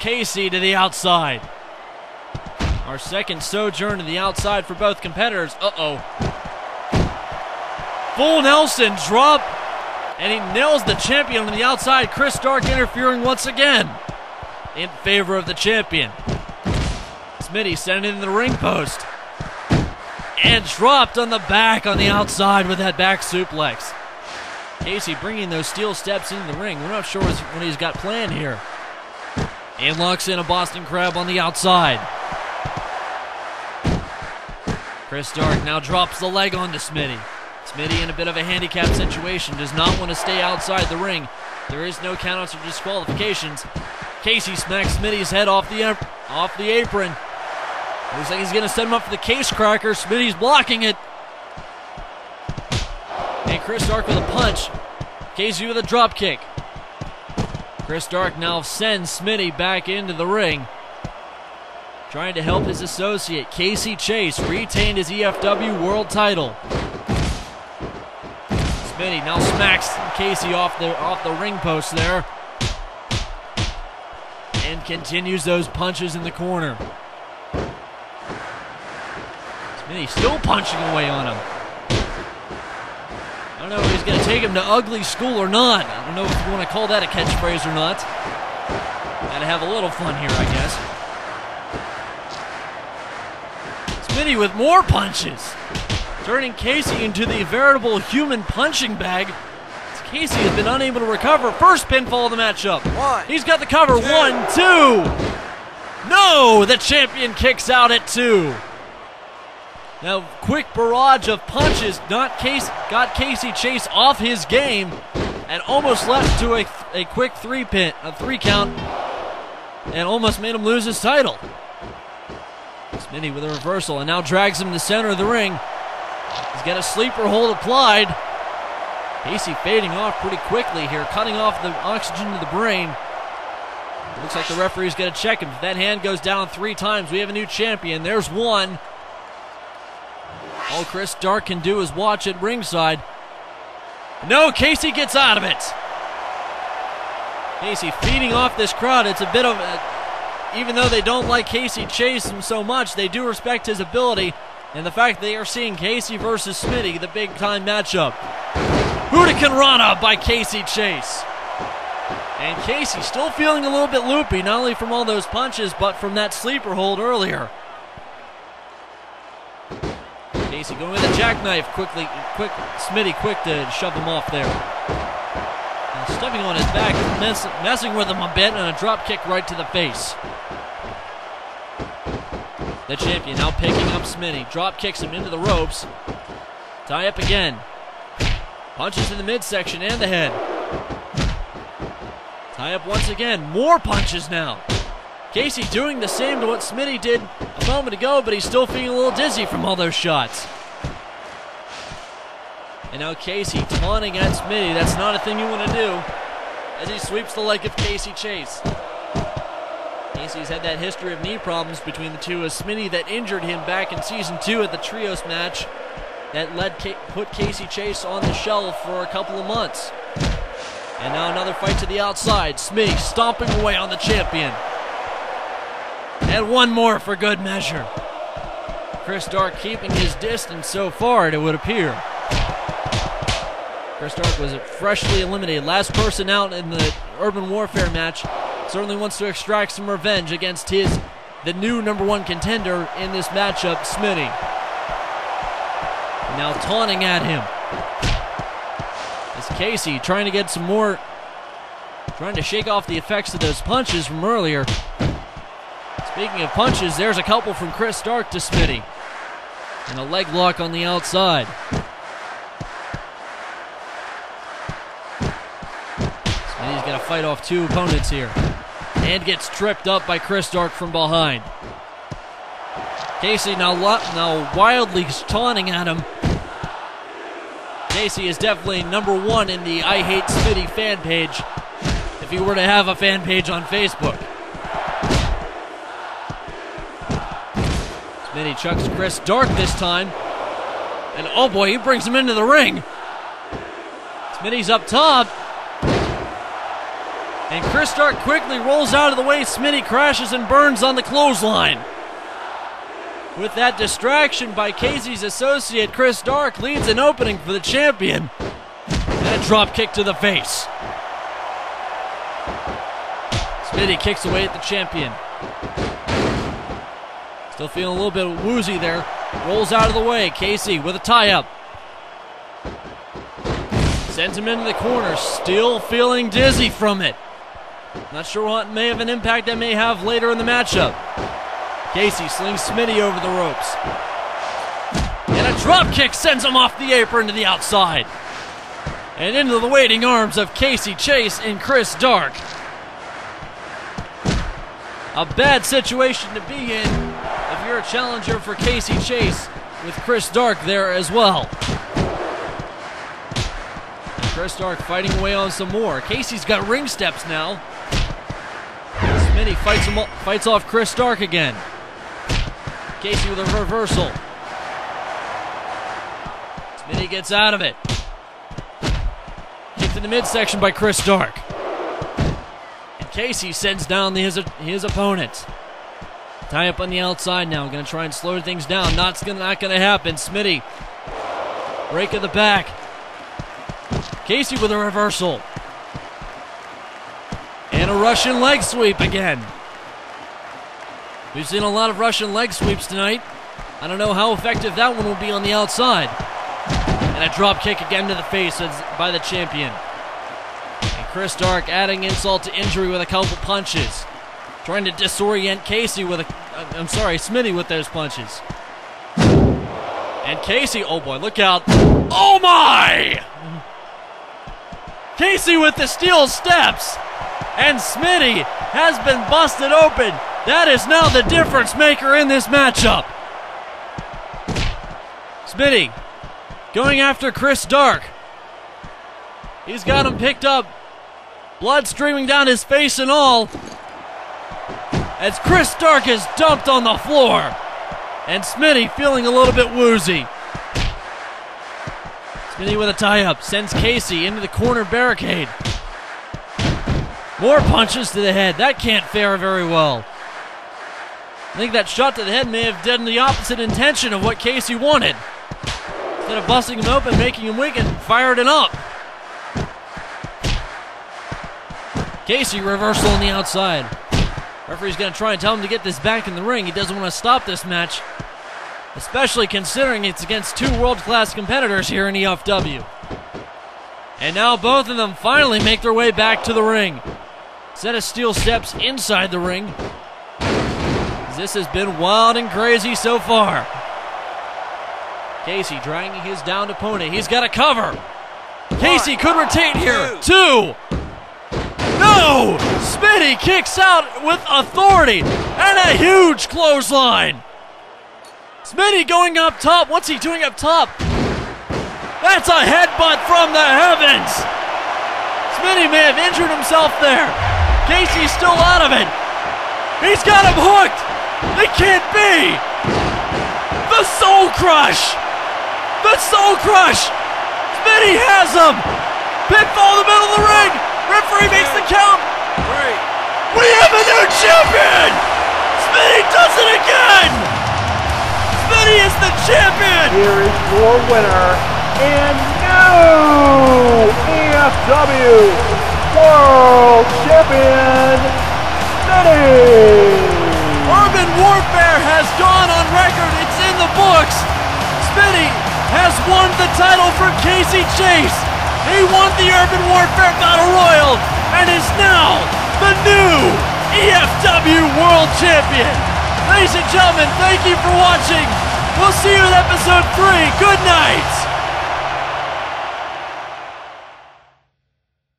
Casey to the outside. Our second sojourn to the outside for both competitors. Uh-oh. Full Nelson drop, and he nails the champion on the outside. Chris Stark interfering once again in favor of the champion. Smitty sent it in the ring post and dropped on the back on the outside with that back suplex. Casey bringing those steel steps into the ring. We're not sure what he's got planned here. And locks in a Boston Crab on the outside. Chris Stark now drops the leg onto Smitty. Smitty in a bit of a handicapped situation, does not want to stay outside the ring. There is no countouts or disqualifications. Casey smacks Smitty's head off the apron. Looks like he's going to set him up for the case cracker. Smitty's blocking it. And Chris Stark with a punch. Casey with a drop kick. Chris Stark now sends Smitty back into the ring, trying to help his associate. Casey Chase retained his EFW world title. Smitty now smacks Casey off the ring post there, and continues those punches in the corner. Smitty still punching away on him. I don't know if he's going to take him to ugly school or not. I don't know if you want to call that a catchphrase or not. Gotta have a little fun here, I guess. Smitty with more punches, turning Casey into the veritable human punching bag. Casey has been unable to recover. First pinfall of the matchup. He's got the cover. 1, 2. No, the champion kicks out at 2. Now, quick barrage of punches got Casey Chase off his game and almost led to a quick 3 count and almost made him lose his title. Smitty with a reversal and now drags him to the center of the ring. He's got a sleeper hold applied. Casey fading off pretty quickly here, cutting off the oxygen to the brain. Looks like the referee's going to check him. If that hand goes down 3 times, we have a new champion. There's 1. All Chris Stark can do is watch at ringside. No, Casey gets out of it. Casey feeding off this crowd. It's a bit of even though they don't like Casey Chase so much, they do respect his ability. And the fact they are seeing Casey versus Smitty, the big time matchup. Hurricane Rana by Casey Chase. And Casey still feeling a little bit loopy, not only from all those punches, but from that sleeper hold earlier. Casey going with a jackknife Smitty quick to shove him off there. And stepping on his back, messing with him a bit, and a drop kick right to the face. The champion now picking up Smitty, drop kicks him into the ropes. Tie up again. Punches in the midsection and the head. Tie up once again. More punches now. Casey doing the same to what Smitty did a moment ago, but he's still feeling a little dizzy from all those shots. And now Casey taunting at Smitty. That's not a thing you want to do, as he sweeps the leg of Casey Chase. Casey's had that history of knee problems between the two, as Smitty that injured him back in Season 2 at the Trios match that put Casey Chase on the shelf for a couple of months. And now another fight to the outside. Smitty stomping away on the champion. And one more for good measure. Chris Stark keeping his distance so far, it would appear. Chris Stark was freshly eliminated. Last person out in the Urban Warfare match. Certainly wants to extract some revenge against the new #1 contender in this matchup, Smitty. Now taunting at him. It's Casey trying to get some more, trying to shake off the effects of those punches from earlier. Speaking of punches, there's a couple from Chris Stark to Smitty. And a leg lock on the outside. Smitty's got to fight off 2 opponents here. And gets tripped up by Chris Stark from behind. Casey now wildly taunting at him. Casey is definitely #1 in the I Hate Smitty fan page, if he were to have a fan page on Facebook. Smitty chucks Chris Stark this time. And oh boy, he brings him into the ring. Smitty's up top. And Chris Dark quickly rolls out of the way. Smitty crashes and burns on the clothesline. With that distraction by Casey's associate, Chris Dark leads an opening for the champion. And a drop kick to the face. Smitty kicks away at the champion. Still feeling a little bit woozy there. Rolls out of the way. Casey with a tie-up. Sends him into the corner. Still feeling dizzy from it. Not sure what may have an impact that may have later in the matchup. Casey slings Smitty over the ropes. And a drop kick sends him off the apron to the outside. And into the waiting arms of Casey Chase and Chris Dark. A bad situation to be in if you're a challenger for Casey Chase, with Chris Dark there as well. And Chris Dark fighting away on some more. Casey's got ring steps now. Smitty fights off Chris Dark again. Casey with a reversal. Smitty gets out of it. Kicked in the midsection by Chris Dark. And Casey sends down his opponent. Tie up on the outside now. Going to try and slow things down. Not going to happen. Smitty. Break of the back. Casey with a reversal. And a Russian leg sweep again. We've seen a lot of Russian leg sweeps tonight. I don't know how effective that one will be on the outside. And a drop kick again to the face by the champion. And Chris Dark adding insult to injury with a couple punches. Trying to disorient Casey with Smitty with those punches. And Casey, oh boy, look out. Oh my! Casey with the steel steps. And Smitty has been busted open. That is now the difference maker in this matchup. Smitty going after Chris Dark. He's got him picked up. Blood streaming down his face and all. As Chris Dark is dumped on the floor. And Smitty feeling a little bit woozy. Smitty with a tie-up. Sends Casey into the corner barricade. More punches to the head. That can't fare very well. I think that shot to the head may have done the opposite intention of what Casey wanted. Instead of busting him open, making him weak, and fired it up. Casey reversal on the outside. Referee's going to try and tell him to get this back in the ring. He doesn't want to stop this match, especially considering it's against two world-class competitors here in EFW. And now both of them finally make their way back to the ring. Set of steel steps inside the ring. This has been wild and crazy so far. Casey dragging his downed opponent. He's got a cover. Casey could retain here. Two. No! Smitty kicks out with authority and a huge clothesline. Smitty going up top. What's he doing up top? That's a headbutt from the heavens. Smitty may have injured himself there. Casey's still out of it. He's got him hooked. It can't be. The Soul Crush. The Soul Crush. Smitty has him. Pinfall in the middle of the ring. Referee makes the count. We have a new champion. Smitty does it again. Smitty is the champion. Here is your winner and new EFW World Champion, Smitty. Urban Warfare has gone on record. It's in the books. Smitty has won the title from Casey Chase. He won the Urban Warfare Battle Royal and is now the new EFW World Champion. Ladies and gentlemen, thank you for watching. We'll see you in episode 3. Good night.